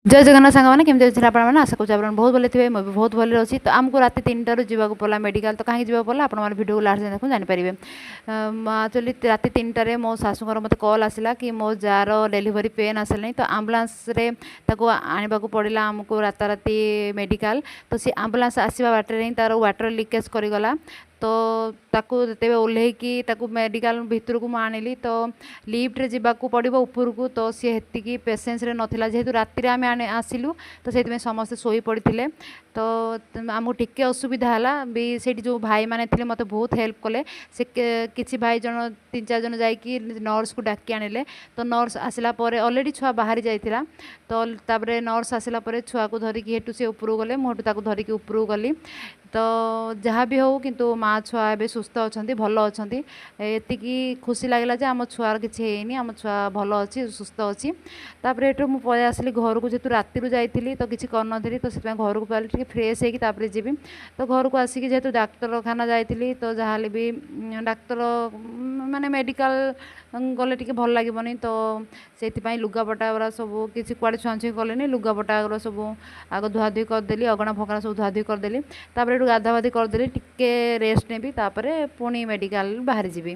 जय जगन्नाथ सांग मैंने केमती अच्छे आप आशा करूँ आप बहुत भले थे मैं भी बहुत भले अच्छी तो आमको रात 3टारू जावाक पड़ा मेडिकल तो कहीं जावाक पड़ा आप भिडियो लास्ट देखो जानीपारे एक्चुअली रात 3टारे मो शाशुर मत कल आसला कि मो जार डेलीवरी पेन आसला तो आम्बुलांस आने को पड़ा आमको राताराति मेडिकल तो सी आम्बुलांस आसवा बाटर ही तार वाटर लिकेज करगला तो ताकू जिते ओह्लैकी मेडिकल भितर को आनिली तो लिफ्ट जावाक पड़ो ऊपर को तो सी हेतिकी पेसेंस नाला जेहेतु राति आम आसिलु तो से समस्ते शोई पड़ते तो आमको टिके असुविधा है भी से जो भाई मैंने थे मत बहुत हेल्प कले से किसी भाई जन 3-4 जन जाकि नर्स को डाकी आनिले तो नर्स आसला अलरेडी छुआ बाहरी जाइथिला तो तापर नर्स आसला छुआ को धरिकी हेटू से ऊपर गले मुझे धरिकी ऊपर गली तो जहाँ भी हो किंतु माँ छुआ ए सुस्थ अच्छा भल अच्छा एतिकी खुशी लगे आम छुआर किसी है आम छुआ भल अच्छी सुस्थ अच्छी तापर ये मुझे पलि आसली घर को जेहतु राति जाइली तो किसी करनी तो घर को पहले फ्रेश होकर जी तो घर को आसिक जेहतु डाक्तरखाना जाइली तो जहाँ भी डाक्तर माने मेडिकल गले टी भल लगे तो से लुगापटा गुरा सब किसी कुआड़े छुआछुई कले लुगापटा गुरा सब आग धुआधुई करदेली अगଣା फगଣା सब धुआधुई करदेली तापर गाधावाधी करदेली टिके रेस्ट नेबी तापर पुणी मेडिकल बाहरी जीवी